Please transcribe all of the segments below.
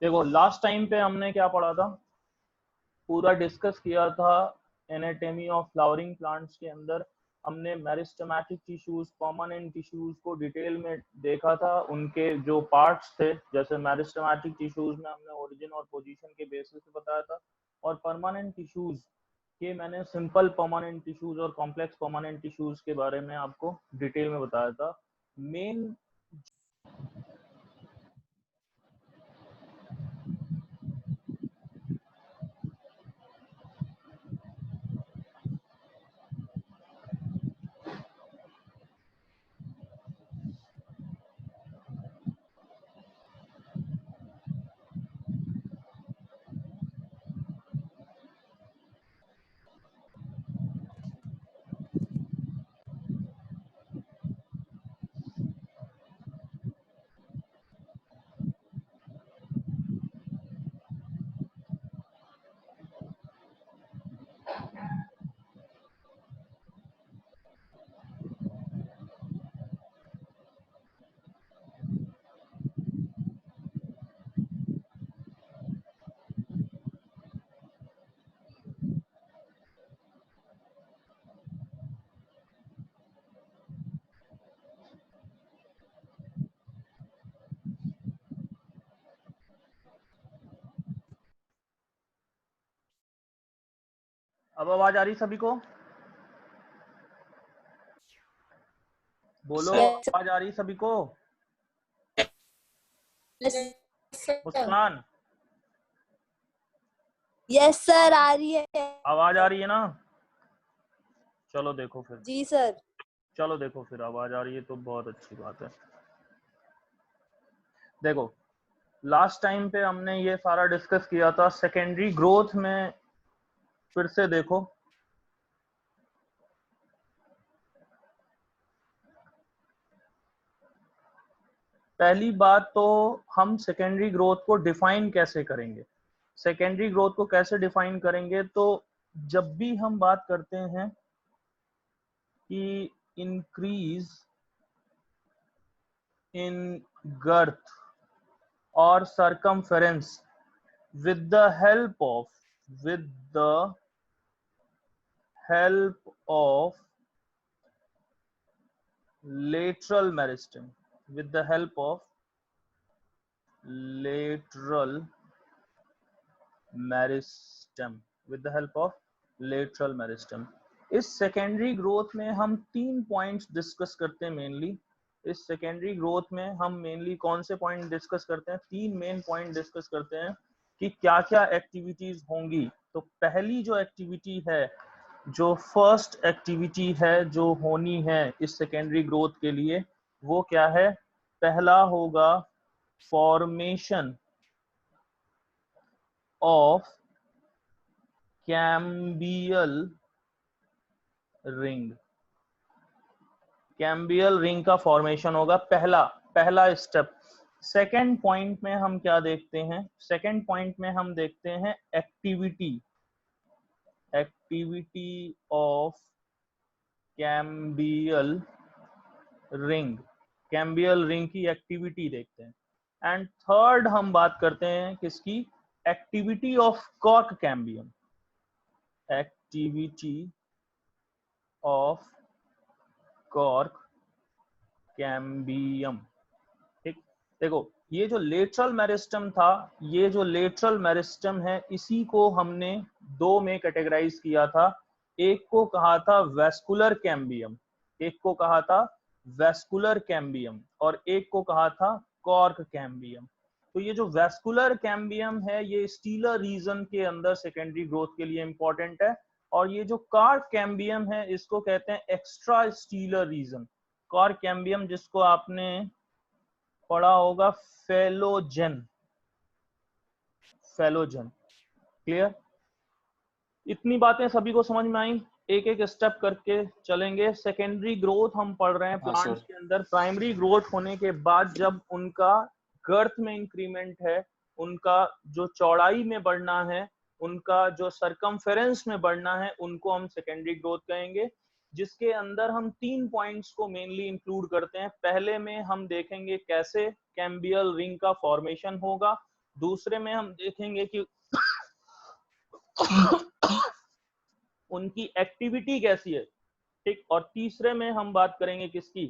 देखो last time पे हमने क्या पढ़ा था, पूरा डिस्कस किया था एनाटॉमी ऑफ फ्लावरिंग प्लांट्स के अंदर। हमने मेरिस्टेमेटिक टिश्यूज, परमानेंट टिश्यूज को डिटेल में देखा था, उनके जो पार्ट्स थे, जैसे मेरिस्टेमेटिक टिश्यूज में हमने ओरिजिन और पोजीशन के बेसिस पे बताया था, और परमानेंट टिश्यूज के मैंने सिंपल परमानेंट टिश्यूज और कॉम्प्लेक्स परमानेंट टिश्यूज के बारे में आपको डिटेल में बताया था। मेन अब आवाज आ रही सभी को? बोलो, आवाज आ रही सभी को? मुस्कान, यस सर, आ रही है। आवाज आ रही है ना? चलो देखो फिर, जी सर। चलो देखो फिर आवाज आ रही है तो बहुत अच्छी बात है। देखो लास्ट टाइम पे हमने ये सारा डिस्कस किया था। सेकेंडरी ग्रोथ में फिर से देखो, पहली बात तो हम सेकेंडरी ग्रोथ को डिफाइन कैसे करेंगे। सेकेंडरी ग्रोथ को कैसे डिफाइन करेंगे, तो जब भी हम बात करते हैं कि इंक्रीज इन गर्थ और circumference with the help of lateral meristem, with the help of lateral meristem, with the help of lateral meristem। इस सेकेंडरी ग्रोथ में हम 3 पॉइंट्स डिस्कस करते हैं मेनली। इस सेकेंडरी ग्रोथ में हम मेनली कौन से पॉइंट डिस्कस करते हैं? 3 मेन पॉइंट डिस्कस करते हैं कि क्या क्या एक्टिविटीज होंगी। तो पहली जो एक्टिविटी है, जो फर्स्ट एक्टिविटी है जो होनी है इस सेकेंडरी ग्रोथ के लिए, वो क्या है? पहला होगा formation of cambial ring. Cambial ring का फॉर्मेशन होगा पहला स्टेप। सेकेंड पॉइंट में हम क्या देखते हैं? सेकेंड पॉइंट में हम देखते हैं activity of cambial ring. Cambial ring की एक्टिविटी देखते हैं। एंड थर्ड हम बात करते हैं किसकी? Activity of cork cambium. Activity of cork cambium. ठीक, देखो ये जो लेटरल मेरिस्टम था, ये जो लेटरल मेरिस्टम है, इसी को हमने 2 में कैटेगराइज किया था। एक को कहा था वेस्कुलर कैम्बियम, एक को कहा था वेस्कुलर कैम्बियम, और एक को कहा था कॉर्क कैम्बियम। तो ये जो वेस्कुलर कैम्बियम है, ये स्टीलर रीजन के अंदर सेकेंडरी ग्रोथ के लिए इंपॉर्टेंट है, और ये जो कॉर्क कैम्बियम है, इसको कहते हैं extra stelar region. Cork cambium जिसको आपने पढ़ा होगा फेलोजन। क्लियर? इतनी बातें सभी को समझ में आई? एक एक स्टेप करके चलेंगे। सेकेंडरी ग्रोथ हम पढ़ रहे हैं प्लांट्स के अंदर। प्राइमरी ग्रोथ होने के बाद जब उनका गर्थ में इंक्रीमेंट है, उनका जो चौड़ाई में बढ़ना है, उनका जो सरकमफेरेंस में बढ़ना है, उनको हम सेकेंडरी ग्रोथ कहेंगे, जिसके अंदर हम 3 पॉइंट्स को मेनली इंक्लूड करते हैं। पहले में हम देखेंगे कैसे कैम्बियल रिंग का फॉर्मेशन होगा, दूसरे में हम देखेंगे कि उनकी एक्टिविटी कैसी है, ठीक। और तीसरे में हम बात करेंगे किसकी,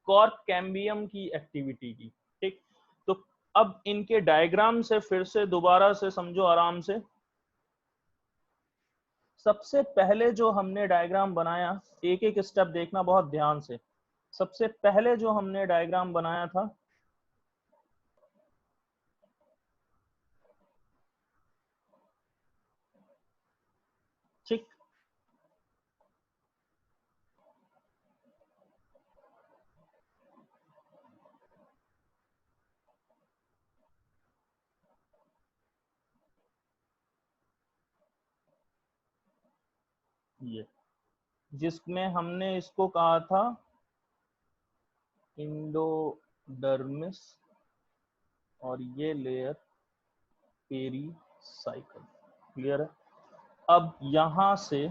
कॉर्क कैम्बियम की एक्टिविटी की, ठीक। तो अब इनके डायग्राम से फिर से दोबारा से समझो आराम से। सबसे पहले जो हमने डायग्राम बनाया, एक एक स्टेप देखना बहुत ध्यान से। सबसे पहले जो हमने डायग्राम बनाया था, ठीक, ये जिसमें हमने इसको कहा था इंडोडर्मिस और ये लेयर पेरीसाइकल। क्लियर है। अब यहां से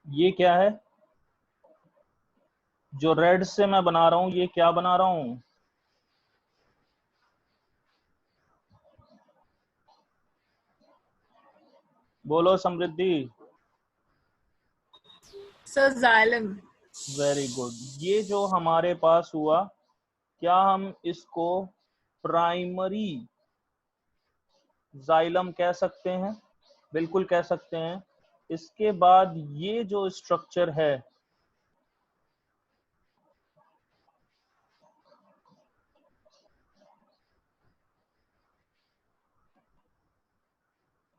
ये क्या है, जो रेड से मैं बना रहा हूं, ये क्या बना रहा हूं, बोलो Samriddhi. Sir xylem. Very good. ये जो हमारे पास हुआ, क्या हम इसको प्राइमरी जाइलम कह सकते हैं? बिल्कुल कह सकते हैं। इसके बाद ये जो स्ट्रक्चर है,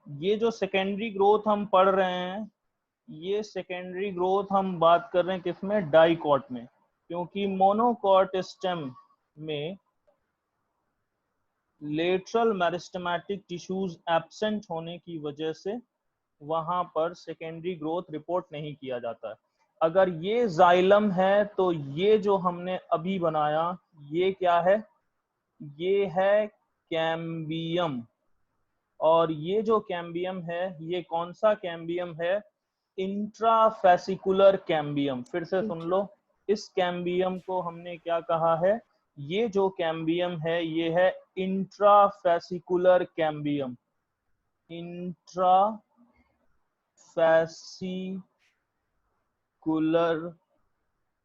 ये जो सेकेंडरी ग्रोथ हम पढ़ रहे हैं, ये सेकेंडरी ग्रोथ हम बात कर रहे हैं किसमें, डाइकॉट में। क्योंकि मोनोकॉट स्टेम में लेटरल मेरिस्टेमेटिक टिश्यूज एब्सेंट होने की वजह से वहां पर सेकेंडरी ग्रोथ रिपोर्ट नहीं किया जाता है। अगर ये जाइलम है तो ये जो हमने अभी बनाया, ये क्या है, ये है कैम्बियम। और ये जो कैम्बियम है, ये कौन सा कैम्बियम है, इंट्राफेसिकुलर कैम्बियम। फिर से सुन लो, इस कैम्बियम को हमने क्या कहा है, ये जो कैम्बियम है ये है intrafascicular cambium. Intrafascicular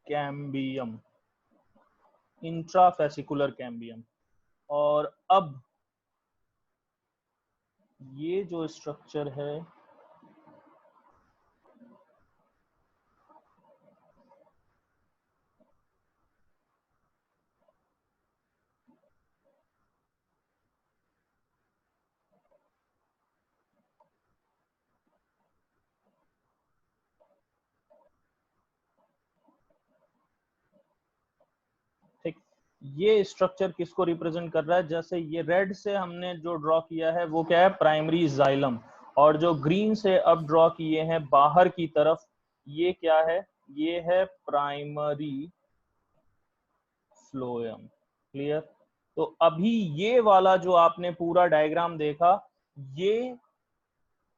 cambium, intrafascicular cambium. और अब ये जो स्ट्रक्चर है, ठीक, ये स्ट्रक्चर किसको रिप्रेजेंट कर रहा है, जैसे ये रेड से हमने जो ड्रॉ किया है वो क्या है, प्राइमरी जाइलम। और जो ग्रीन से अब ड्रॉ किए हैं बाहर की तरफ, ये क्या है, ये है प्राइमरी फ्लोएम। क्लियर। तो अभी ये वाला जो आपने पूरा डायग्राम देखा, ये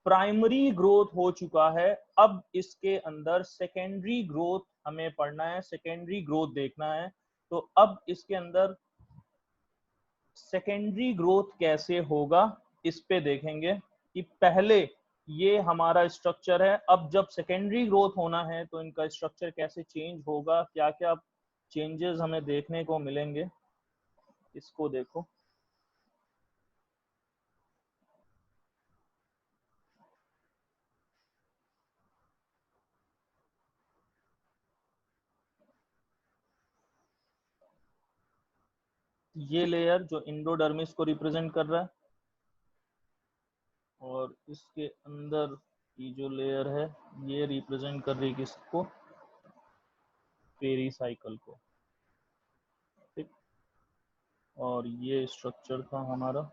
प्राइमरी ग्रोथ हो चुका है। अब इसके अंदर सेकेंडरी ग्रोथ हमें पढ़ना है, सेकेंडरी ग्रोथ देखना है। तो अब इसके अंदर सेकेंडरी ग्रोथ कैसे होगा, इस पे देखेंगे कि पहले ये हमारा स्ट्रक्चर है, अब जब सेकेंडरी ग्रोथ होना है तो इनका स्ट्रक्चर कैसे चेंज होगा, क्या क्या चेंजेस हमें देखने को मिलेंगे, इसको देखो। ये लेयर जो इंडोडर्मिस को रिप्रेजेंट कर रहा है, और इसके अंदर की जो लेयर है ये रिप्रेजेंट कर रही है किसको, पेरीसाइकल को, ठीक। और ये स्ट्रक्चर था हमारा।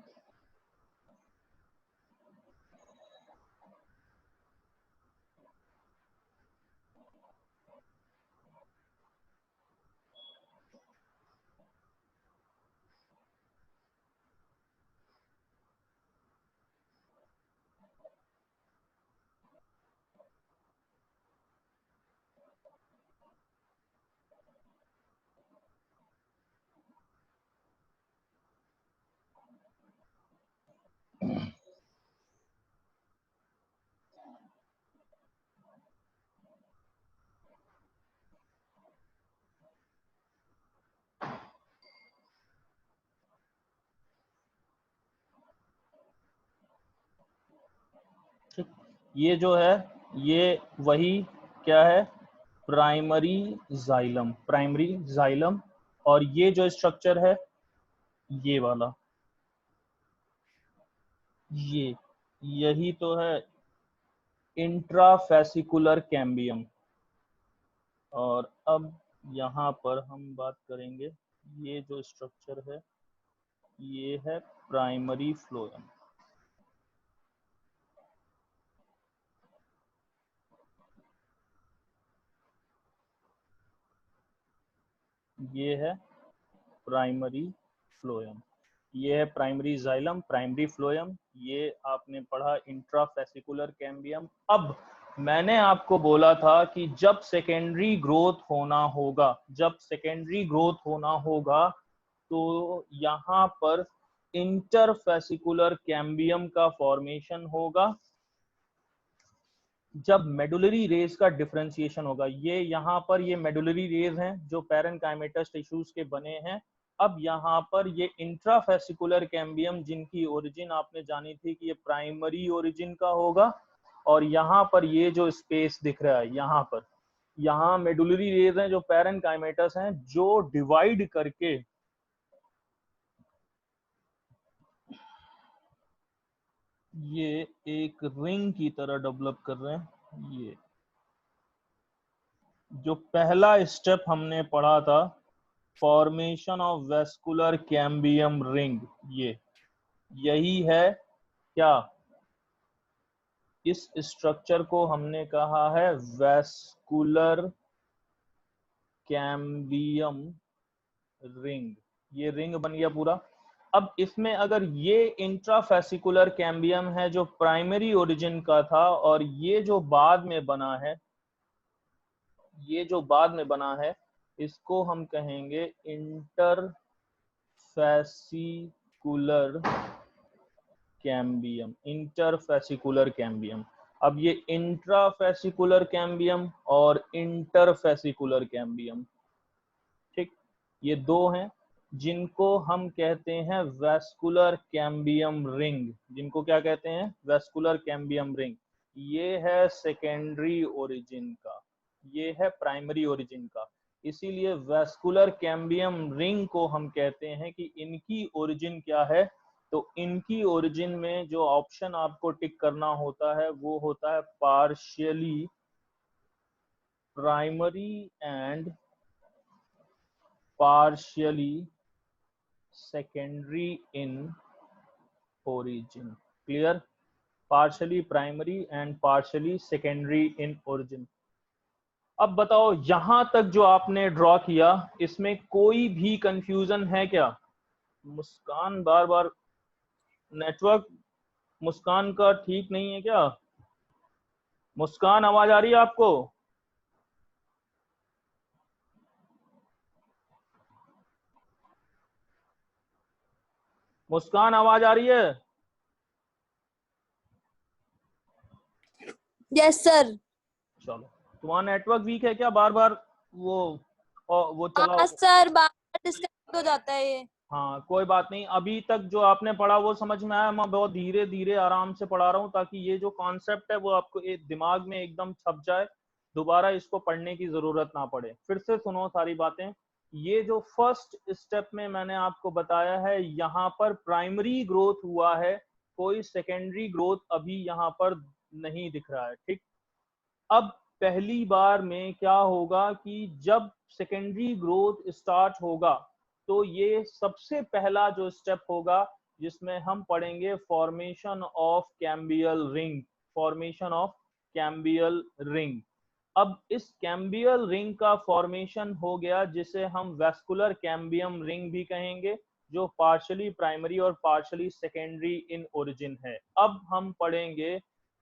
ये जो है ये वही क्या है, प्राइमरी जाइलम, प्राइमरी जाइलम। और ये जो स्ट्रक्चर है ये वाला, ये यही तो है इंट्राफेसिकुलर कैम्बियम। और अब यहाँ पर हम बात करेंगे, ये जो स्ट्रक्चर है ये है प्राइमरी फ्लोएम। ये है प्राइमरी फ्लोएम, ये है प्राइमरी जाइलम, प्राइमरी फ्लोएम। ये आपने पढ़ा इंट्राफेसिकुलर कैम्बियम। अब मैंने आपको बोला था कि जब सेकेंडरी ग्रोथ होना होगा, जब सेकेंडरी ग्रोथ होना होगा तो यहाँ पर इंटरफेसिकुलर कैम्बियम का फॉर्मेशन होगा। जब मेडुलरी रेज का डिफरेंशिएशन होगा, ये यहाँ पर ये मेडुलरी रेज हैं जो पैरेनकाइमेटस टिश्यूज के बने हैं। अब यहाँ पर ये इंट्राफेसिकुलर कैम्बियम जिनकी ओरिजिन आपने जानी थी कि ये प्राइमरी ओरिजिन का होगा, और यहाँ पर ये जो स्पेस दिख रहा है यहाँ पर, यहाँ मेडुलरी रेज हैं जो पैरेनकाइमेटस हैं जो डिवाइड करके ये एक रिंग की तरह डेवलप कर रहे हैं। ये जो पहला स्टेप हमने पढ़ा था, formation of vascular cambium ring, ये यही है क्या, इस स्ट्रक्चर को हमने कहा है वेस्कुलर कैम्बियम रिंग। ये रिंग बन गया पूरा। अब इसमें अगर ये इंट्राफेसिकुलर कैम्बियम है जो प्राइमरी ओरिजिन का था, और ये जो बाद में बना है, ये जो बाद में बना है इसको हम कहेंगे इंटरफेसिकुलर कैम्बियम, इंटरफेसिकुलर कैम्बियम। अब ये इंट्राफेसिकुलर कैम्बियम और इंटरफेसिकुलर कैम्बियम, ठीक, ये दो हैं जिनको हम कहते हैं वेस्कुलर कैम्बियम रिंग। जिनको क्या कहते हैं, वेस्कुलर कैम्बियम रिंग। ये है सेकेंडरी ओरिजिन का, ये है प्राइमरी ओरिजिन का। इसीलिए वेस्कुलर कैम्बियम रिंग को हम कहते हैं कि इनकी ओरिजिन क्या है। तो इनकी ओरिजिन में जो ऑप्शन आपको टिक करना होता है वो होता है partially primary and partially secondary in origin. Clear? Partially primary and partially secondary in origin. अब बताओ यहां तक जो आपने ड्रॉ किया इसमें कोई भी कंफ्यूजन है क्या? मुस्कान बार बार, नेटवर्क मुस्कान का ठीक नहीं है क्या? मुस्कान आवाज आ रही है आपको? मुस्कान आवाज आ रही है? Yes sir. चलो, तुम्हारा नेटवर्क वीक है क्या? बार बार वो चला। हाँ सर, बार डिस्कनेक्ट हो जाता है ये। हाँ कोई बात नहीं, अभी तक जो आपने पढ़ा वो समझ में आया? मैं बहुत धीरे धीरे आराम से पढ़ा रहा हूँ ताकि ये जो कॉन्सेप्ट है वो आपको एक दिमाग में एकदम छप जाए, दोबारा इसको पढ़ने की जरूरत ना पड़े। फिर से सुनो सारी बातें। ये जो फर्स्ट स्टेप में मैंने आपको बताया है, यहाँ पर प्राइमरी ग्रोथ हुआ है, कोई सेकेंडरी ग्रोथ अभी यहाँ पर नहीं दिख रहा है, ठीक। अब पहली बार में क्या होगा कि जब सेकेंडरी ग्रोथ स्टार्ट होगा तो ये सबसे पहला जो स्टेप होगा जिसमें हम पढ़ेंगे formation of cambial ring, formation of cambial ring. अब इस कैम्बियल रिंग का फॉर्मेशन हो गया जिसे हम वेस्कुलर कैम्बियम रिंग भी कहेंगे, जो पार्शली प्राइमरी और पार्शली सेकेंडरी इन ओरिजिन है। अब हम पढ़ेंगे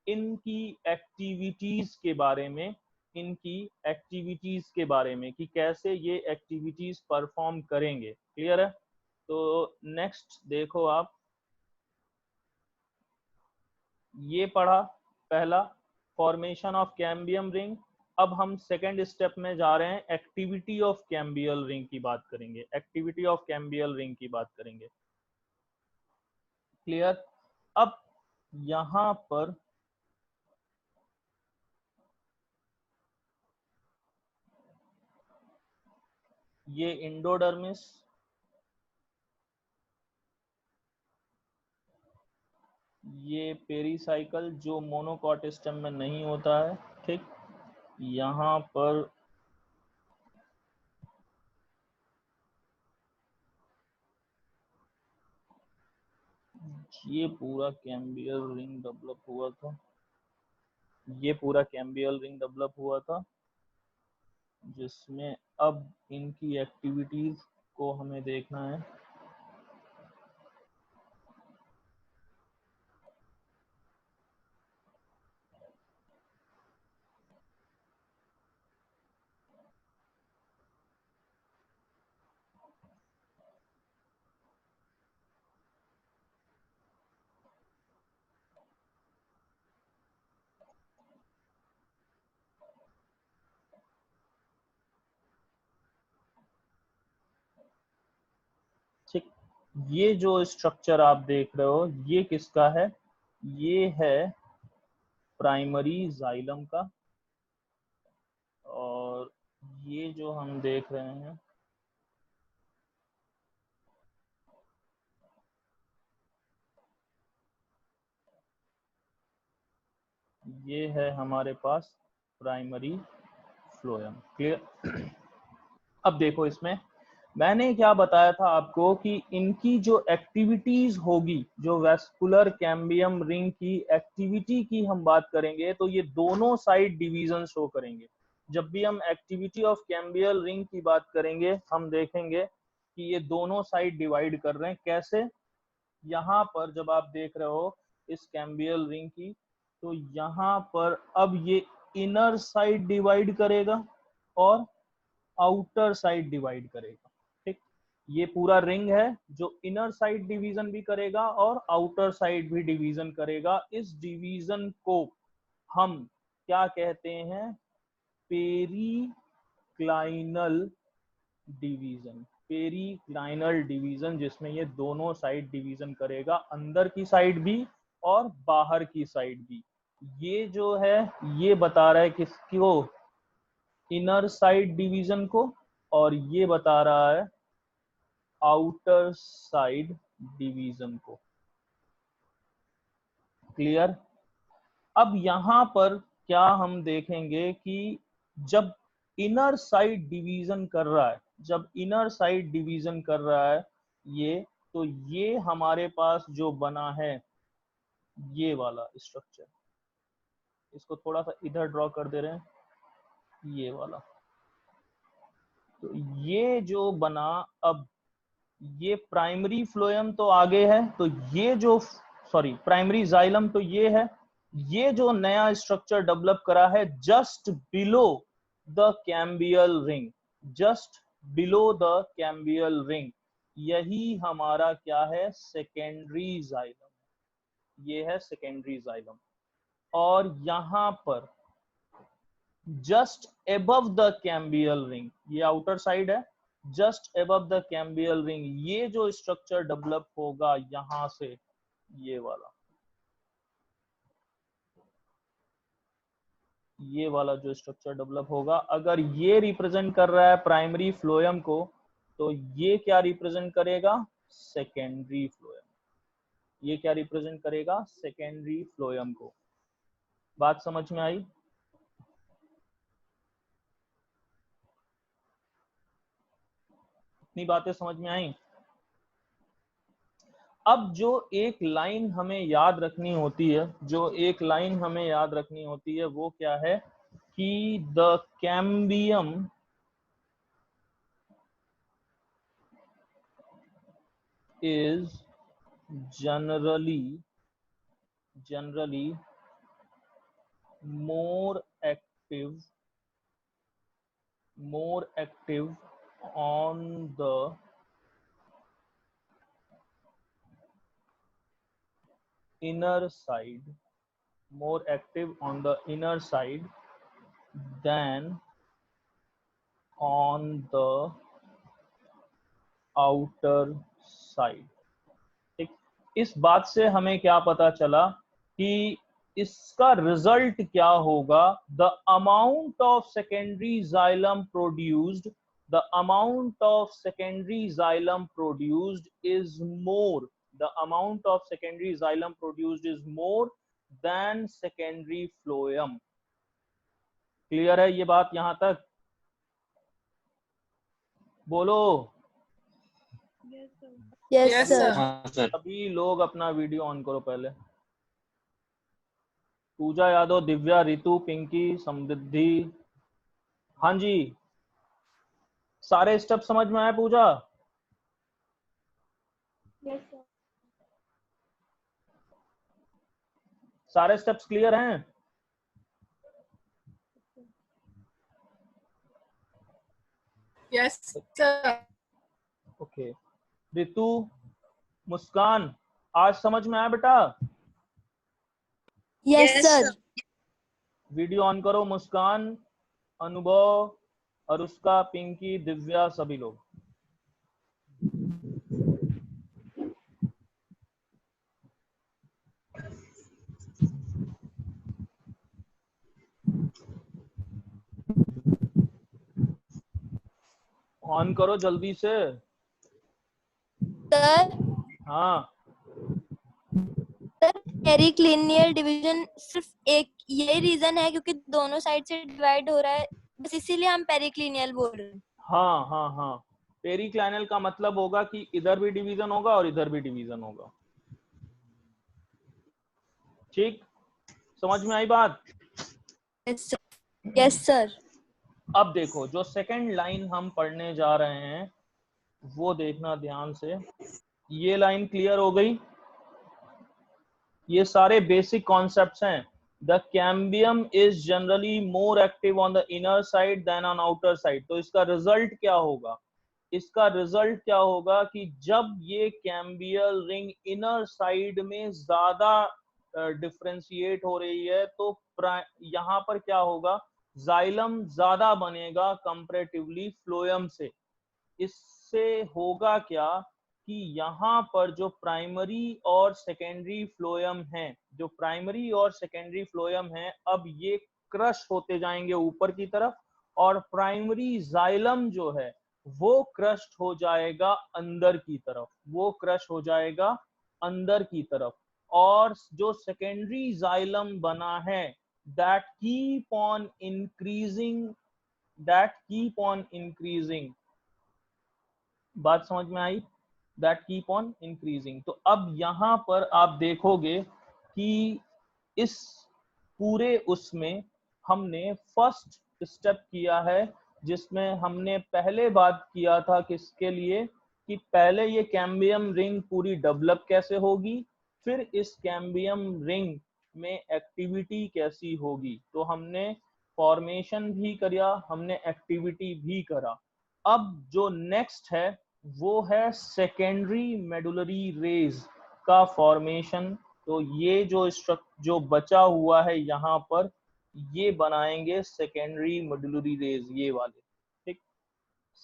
इनकी एक्टिविटीज के बारे में, इनकी एक्टिविटीज के बारे में कि कैसे ये एक्टिविटीज परफॉर्म करेंगे। क्लियर है? तो नेक्स्ट देखो आप, ये पढ़ा पहला फॉर्मेशन ऑफ कैम्बियम रिंग। अब हम सेकेंड स्टेप में जा रहे हैं, एक्टिविटी ऑफ कैम्बियल रिंग की बात करेंगे, एक्टिविटी ऑफ कैम्बियल रिंग की बात करेंगे। क्लियर? अब यहां पर ये इंडोडर्मिस, ये पेरीसाइकल जो मोनोकॉट स्टेम में नहीं होता है, ठीक। यहाँ पर ये पूरा कैम्बियल रिंग डेवलप हुआ था, ये पूरा कैम्बियल रिंग डेवलप हुआ था, जिसमें अब इनकी एक्टिविटीज को हमें देखना है। ठीक, ये जो स्ट्रक्चर आप देख रहे हो ये किसका है? ये है प्राइमरी जाइलम का, और ये जो हम देख रहे हैं ये है हमारे पास प्राइमरी फ्लोएम। क्लियर? अब देखो, इसमें मैंने क्या बताया था आपको कि इनकी जो एक्टिविटीज होगी, जो वेस्कुलर कैम्बियम रिंग की एक्टिविटी की हम बात करेंगे तो ये दोनों साइड डिवीजन शो करेंगे। जब भी हम एक्टिविटी ऑफ कैम्बियल रिंग की बात करेंगे हम देखेंगे कि ये दोनों साइड डिवाइड कर रहे हैं। कैसे? यहाँ पर जब आप देख रहे हो इस कैम्बियल रिंग की, तो यहाँ पर अब ये इनर साइड डिवाइड करेगा और आउटर साइड डिवाइड करेगा। ठीक, ये पूरा रिंग है जो इनर साइड डिवीजन भी करेगा और आउटर साइड भी डिवीजन करेगा। इस डिवीजन को हम क्या कहते हैं? Periclinal division. पेरिक्लाइनल डिवीजन, जिसमें ये दोनों साइड डिवीजन करेगा, अंदर की साइड भी और बाहर की साइड भी। ये जो है ये बता रहा है किसको? इनर साइड डिवीजन को, और ये बता रहा है आउटर साइड डिवीजन को। क्लियर? अब यहां पर क्या हम देखेंगे कि जब इनर साइड डिवीजन कर रहा है, जब इनर साइड डिवीजन कर रहा है ये, तो ये हमारे पास जो बना है ये वाला स्ट्रक्चर, इसको थोड़ा सा इधर ड्रॉ कर दे रहे हैं, ये वाला। तो ये जो बना, अब ये प्राइमरी फ्लोएम तो आगे है, तो ये जो प्राइमरी जाइलम तो ये है। ये जो नया स्ट्रक्चर डेवलप करा है just below the cambial ring, just below the cambial ring, यही हमारा क्या है? Secondary xylem. ये है सेकेंडरी जाइलम। और यहां पर just above the cambial ring, ये आउटर साइड है, just above the cambial ring ये जो स्ट्रक्चर डेवलप होगा यहां से, ये वाला, ये वाला जो स्ट्रक्चर डेवलप होगा, अगर ये रिप्रेजेंट कर रहा है प्राइमरी फ्लोएम को, तो ये क्या रिप्रेजेंट करेगा? Secondary phloem. ये क्या रिप्रेजेंट करेगा? सेकेंडरी फ्लोएम को। बात समझ में आई? इतनी बातें समझ में आई? अब जो एक लाइन हमें याद रखनी होती है, जो एक लाइन हमें याद रखनी होती है वो क्या है कि the cambium is generally more active on the inner side, more active on the inner side than on the outer side। ठीक, इस बात से हमें क्या पता चला कि इसका रिजल्ट क्या होगा? The amount of secondary xylem produced the amount of secondary xylem produced is more, the amount of secondary xylem produced is more than secondary phloem. Clear है ये बात यहां तक? बोलो। Yes sir. हाँ सर। सभी लोग अपना वीडियो ऑन करो पहले। पूजा यादव, दिव्या, रितु, पिंकी, समृद्धि, हाँ जी, सारे स्टेप समझ में आए पूजा? सारे स्टेप्स क्लियर हैं? Yes sir. ओके। रितु, मुस्कान, आज समझ में आया बेटा? Yes sir. वीडियो ऑन करो। मुस्कान, अनुभव, अनुष्का, पिंकी, दिव्या, सभी लोग। ऑन करो जल्दी से। सर हाँ, पेरिक्लिनियल डिवीजन सिर्फ एक यही रीजन है क्योंकि दोनों साइड से डिवाइड हो रहा है, बस इसीलिए हम पेरिक्लिनियल बोल रहे हैं। हाँ, हाँ, हाँ। पेरिक्लाइनल का मतलब होगा कि इधर भी डिवीजन होगा और इधर भी डिवीजन होगा। ठीक, समझ में आई बात? Yes sir. अब देखो, जो सेकंड लाइन हम पढ़ने जा रहे हैं वो देखना ध्यान से। ये लाइन क्लियर हो गई? ये सारे बेसिक कॉन्सेप्ट्स हैं। The cambium is generally more active on the inner side than on outer side. तो इसका रिजल्ट क्या होगा? इसका रिजल्ट क्या होगा कि जब ये कैम्बियल रिंग इनर साइड में ज्यादा डिफरेंशिएट हो रही है तो यहाँ पर क्या होगा? जाइलम ज्यादा बनेगा कंपैरेटिवली फ्लोएम से। इससे होगा क्या कि यहाँ पर जो प्राइमरी और सेकेंडरी फ्लोएम है, जो प्राइमरी और सेकेंडरी फ्लोएम है, अब ये क्रश होते जाएंगे ऊपर की तरफ और प्राइमरी जाइलम जो है वो क्रश हो जाएगा अंदर की तरफ, वो क्रश हो जाएगा अंदर की तरफ। और जो सेकेंडरी जाइलम बना है that keep on increasing, बात समझ में आई? that keep on increasing। तो अब यहां पर आप देखोगे कि इस पूरे उसमें हमने फर्स्ट स्टेप किया है जिसमें हमने पहले बात किया था किसके लिए कि पहले ये कैम्बियम रिंग पूरी डेवलप कैसे होगी, फिर इस कैम्बियम रिंग में एक्टिविटी कैसी होगी। तो हमने फॉर्मेशन भी किया, हमने एक्टिविटी भी करा। अब जो नेक्स्ट है वो है सेकेंडरी मेडुलरी रेज का फॉर्मेशन। तो ये जो बचा हुआ है यहाँ पर, ये बनाएंगे सेकेंडरी मेडुलरी रेज, ये वाले। ठीक,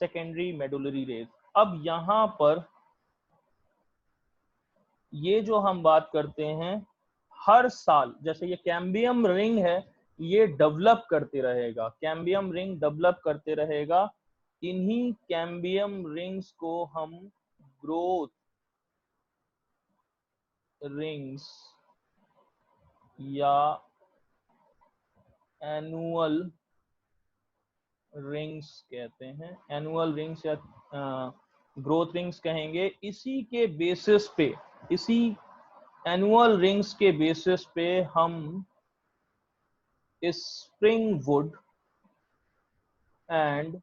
सेकेंडरी मेडुलरी रेज। अब यहाँ पर ये जो हम बात करते हैं हर साल, जैसे ये कैम्बियम रिंग है, ये डेवलप करते रहेगा, कैम्बियम रिंग डेवलप करते रहेगा। इन्हीं कैम्बियम रिंग्स को हम ग्रोथ रिंग्स या एनुअल रिंग्स कहते हैं, एनुअल रिंग्स या ग्रोथ रिंग्स कहेंगे। इसी के बेसिस पे, इसी एनुअल रिंग्स के बेसिस पे हम spring would and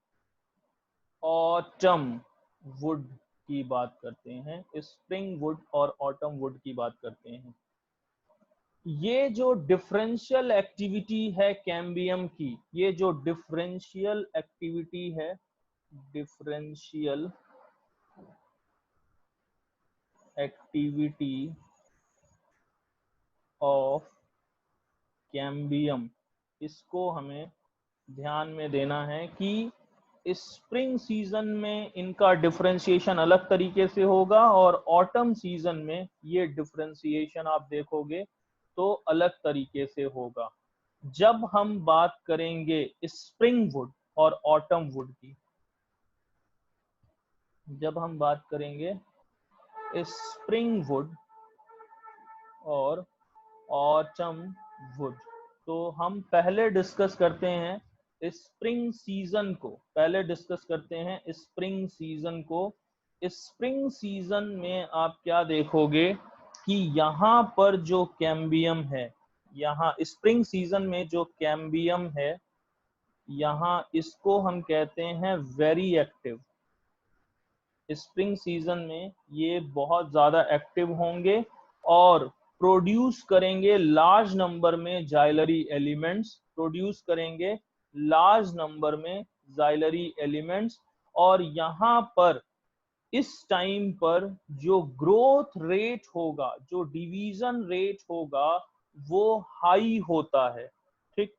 autumn would की बात करते हैं, स्प्रिंग वुड और ऑटम वुड की बात करते हैं। ये जो डिफरेंशियल एक्टिविटी है कैम्बियम की, ये जो डिफरेंशियल एक्टिविटी है, डिफरेंशियल एक्टिविटी ऑफ कैम्बियम, इसको हमें ध्यान में देना है कि स्प्रिंग सीजन में इनका डिफरेंशिएशन अलग तरीके से होगा और ऑटम सीजन में ये डिफरेंशिएशन आप देखोगे तो अलग तरीके से होगा। जब हम बात करेंगे स्प्रिंग वुड और ऑटम वुड की, जब हम बात करेंगे स्प्रिंग वुड और ऑटम वुड, तो हम पहले डिस्कस करते हैं स्प्रिंग सीजन को। पहले डिस्कस करते हैं स्प्रिंग सीजन को। स्प्रिंग सीजन में आप क्या देखोगे कि यहाँ पर जो कैम्बियम है, यहाँ स्प्रिंग सीजन में जो कैम्बियम है, यहाँ इसको हम कहते हैं वेरी एक्टिव। स्प्रिंग सीजन में ये बहुत ज्यादा एक्टिव होंगे और प्रोड्यूस करेंगे लार्ज नंबर में जाइलरी एलिमेंट्स, प्रोड्यूस करेंगे लार्ज नंबर में जाइलरी एलिमेंट्स। और यहाँ पर इस टाइम पर जो ग्रोथ रेट होगा, जो डिवीजन रेट होगा, वो हाई होता है। ठीक,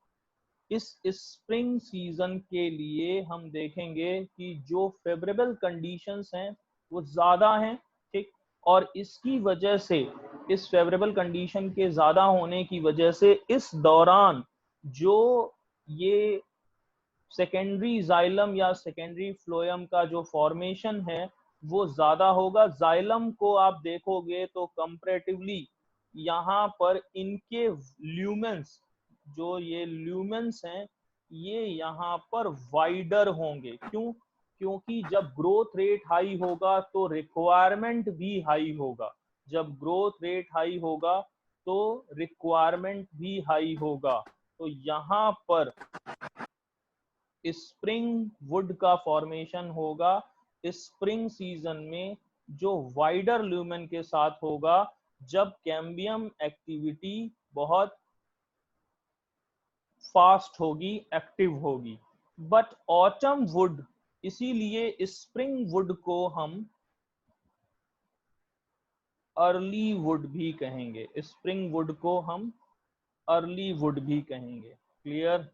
इस स्प्रिंग सीजन के लिए हम देखेंगे कि जो फेवरेबल कंडीशंस हैं वो ज्यादा हैं। ठीक, और इसकी वजह से, इस फेवरेबल कंडीशन के ज्यादा होने की वजह से इस दौरान जो ये सेकेंडरी जाइलम या सेकेंडरी फ्लोएम का जो फॉर्मेशन है वो ज्यादा होगा। जाइलम को आप देखोगे तो कंपैरेटिवली यहाँ पर इनके ल्यूमेंस, जो ये ल्यूमेंस हैं, ये यहाँ पर वाइडर होंगे। क्यों? क्योंकि जब ग्रोथ रेट हाई होगा तो रिक्वायरमेंट भी हाई होगा। जब ग्रोथ रेट हाई होगा तो रिक्वायरमेंट भी हाई होगा। तो यहाँ पर स्प्रिंग वुड का फॉर्मेशन होगा स्प्रिंग सीजन में, जो वाइडर ल्यूमेन के साथ होगा, जब कैम्बियम एक्टिविटी बहुत फास्ट होगी, एक्टिव होगी। बट ऑटम वुड, इसीलिए स्प्रिंग वुड को हम अर्ली वुड भी कहेंगे। स्प्रिंग वुड को हम अर्ली वुड भी कहेंगे। क्लियर?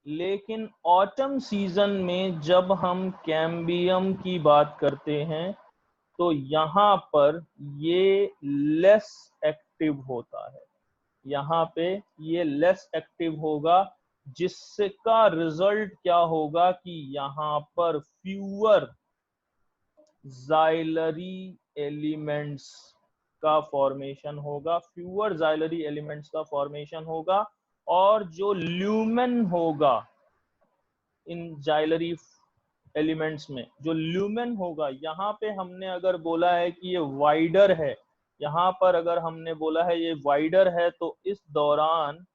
लेकिन ऑटम सीजन में जब हम कैम्बियम की बात करते हैं तो यहाँ पर ये लेस एक्टिव होता है। यहाँ पे ये लेस एक्टिव होगा, जिसका रिजल्ट क्या होगा कि यहाँ पर फ्यूअर जाइलरी एलिमेंट्स का फॉर्मेशन होगा, फ्यूअर जाइलरी एलिमेंट्स का फॉर्मेशन होगा। और जो ल्यूमेन होगा इन जाइलरी एलिमेंट्स में, जो ल्यूमेन होगा, यहाँ पे हमने अगर बोला है कि ये वाइडर है, यहाँ पर अगर हमने बोला है ये वाइडर है, तो इस दौरान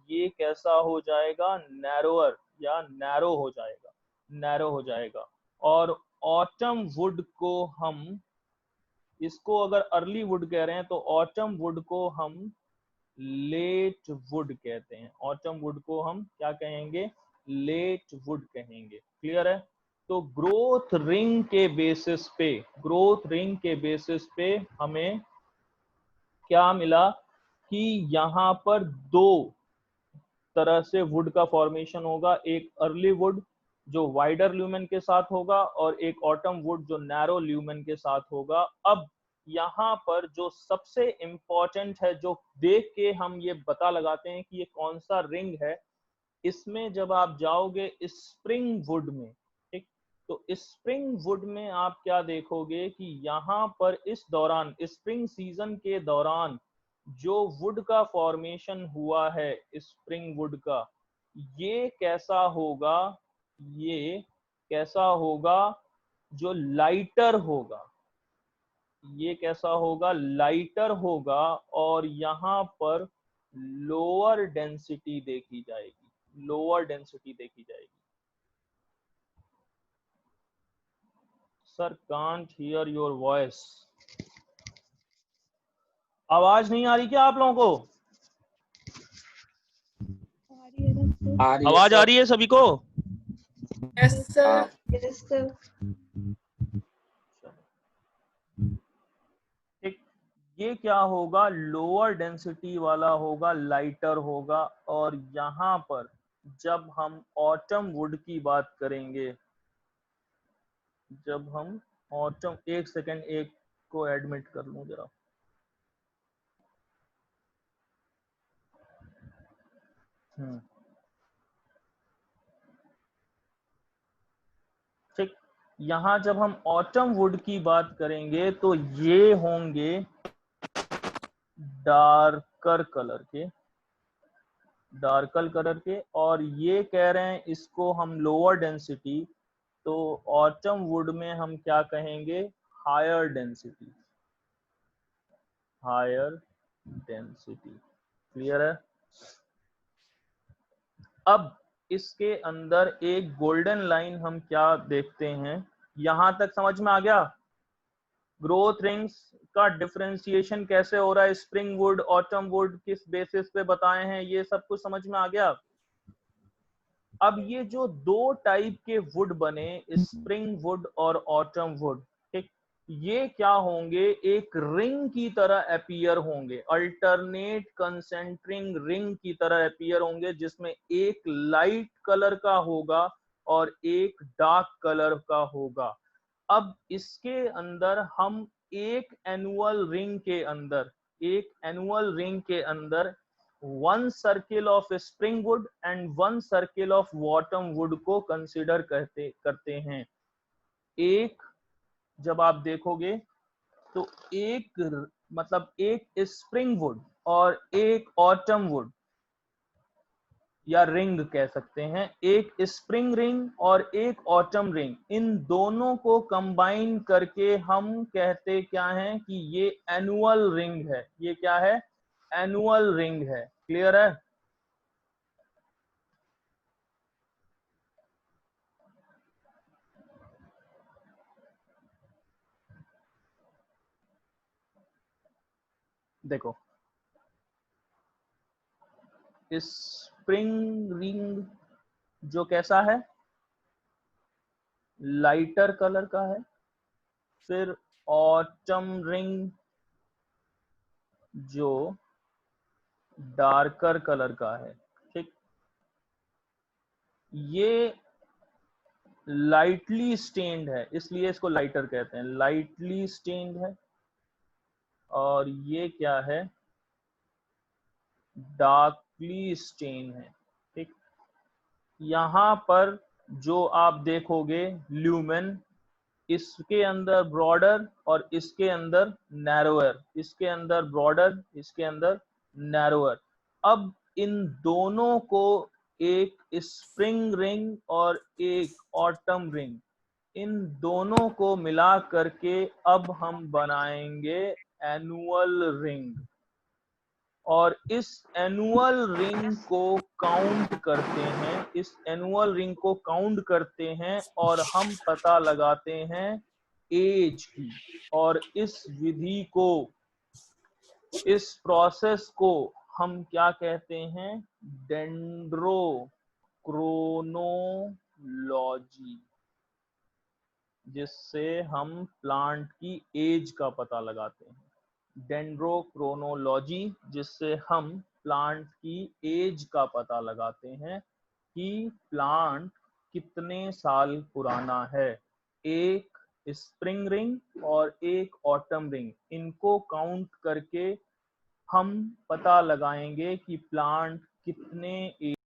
ये कैसा हो जाएगा? नैरोअर या नैरो हो जाएगा, नैरो हो जाएगा। और ऑटम वुड को हम, इसको अगर अर्ली वुड कह रहे हैं तो ऑटम वुड को हम लेट वुड कहते हैं। ऑटम वुड को हम क्या कहेंगे? लेट वुड कहेंगे। क्लियर है? तो ग्रोथ रिंग के बेसिस पे, ग्रोथ रिंग के बेसिस पे हमें क्या मिला कि यहाँ पर दो तरह से वुड का फॉर्मेशन होगा। एक अर्ली वुड जो वाइडर ल्यूमेन के साथ होगा, और एक ऑटम वुड जो नैरो ल्यूमेन के साथ होगा। अब यहाँ पर जो सबसे इंपॉर्टेंट है, जो देख के हम ये पता लगाते हैं कि ये कौन सा रिंग है, इसमें जब आप जाओगे स्प्रिंग वुड में, ठीक, तो स्प्रिंग वुड में आप क्या देखोगे कि यहाँ पर इस दौरान, स्प्रिंग सीजन के दौरान, जो वुड का फॉर्मेशन हुआ है स्प्रिंग वुड का, ये कैसा होगा? ये कैसा होगा? जो लाइटर होगा, ये कैसा होगा? लाइटर होगा। और यहाँ पर लोअर डेंसिटी देखी जाएगी, लोअर डेंसिटी देखी जाएगी। Sir can't hear your voice. आवाज नहीं आ रही क्या आप लोगों को? आवाज आ रही है सभी को? Yes, sir. Yes, sir. ठीक, ये क्या होगा? लोअर डेंसिटी वाला होगा, लाइटर होगा। और यहाँ पर जब हम ऑटम वुड की बात करेंगे, जब हम ऑटम, एक सेकेंड, एक को एडमिट कर लूं जरा। ठीक, यहाँ जब हम ऑटम वुड की बात करेंगे तो ये होंगे डार्कर कलर के, और ये कह रहे हैं इसको हम लोअर डेंसिटी, तो ऑटम वुड में हम क्या कहेंगे, हायर डेंसिटी। क्लियर है? अब इसके अंदर एक गोल्डन लाइन हम क्या देखते हैं, यहां तक समझ में आ गया? ग्रोथ रिंग्स का डिफरेंशिएशन कैसे हो रहा है, स्प्रिंग वुड ऑटम वुड किस बेसिस पे बताए हैं, ये सब कुछ समझ में आ गया? अब ये जो दो टाइप के वुड बने, स्प्रिंग वुड और ऑटम वुड, ठीक, ये क्या होंगे, एक रिंग की तरह अपीयर होंगे, अल्टरनेट कंसेंट्रिंग रिंग की तरह अपीयर होंगे, जिसमें एक लाइट कलर का होगा और एक डार्क कलर का होगा। अब इसके अंदर हम एक एनुअल रिंग के अंदर 1 circle of spring would and 1 circle of bottom would को कंसिडर करते हैं। एक जब आप देखोगे तो एक स्प्रिंग वुड और एक ऑटम वुड, या रिंग कह सकते हैं, एक स्प्रिंग रिंग और एक ऑटम रिंग, इन दोनों को कंबाइन करके हम कहते क्या हैं कि ये एनुअल रिंग है। ये क्या है? एनुअल रिंग है। क्लियर है? देखो, स्प्रिंग रिंग जो कैसा है, लाइटर कलर का है। फिर ऑटम रिंग जो डार्कर कलर का है। ठीक, ये लाइटली स्टेन्ड है, इसलिए इसको लाइटर कहते हैं, लाइटली स्टेन्ड है। और ये क्या है? डार्कली स्टेन है। ठीक, यहां पर जो आप देखोगे ल्यूमेन, इसके अंदर ब्रॉडर और इसके अंदर नैरोअर, इसके अंदर ब्रॉडर, इसके अंदर नैरोअर। अब इन दोनों को, एक स्प्रिंग रिंग और एक ऑटम रिंग, इन दोनों को मिला करके अब हम बनाएंगे एनुअल रिंग। और इस एनुअल रिंग को काउंट करते हैं, और हम पता लगाते हैं एज की। और इस विधि को, इस प्रोसेस को हम क्या कहते हैं? डेंड्रोक्रोनोलॉजी, जिससे हम प्लांट की एज का पता लगाते हैं। डेंड्रोक्रोनोलॉजी, जिससे हम प्लांट की एज का पता लगाते हैं कि प्लांट कितने साल पुराना है। एक स्प्रिंग रिंग और एक ऑटम रिंग, इनको काउंट करके हम पता लगाएंगे कि प्लांट कितने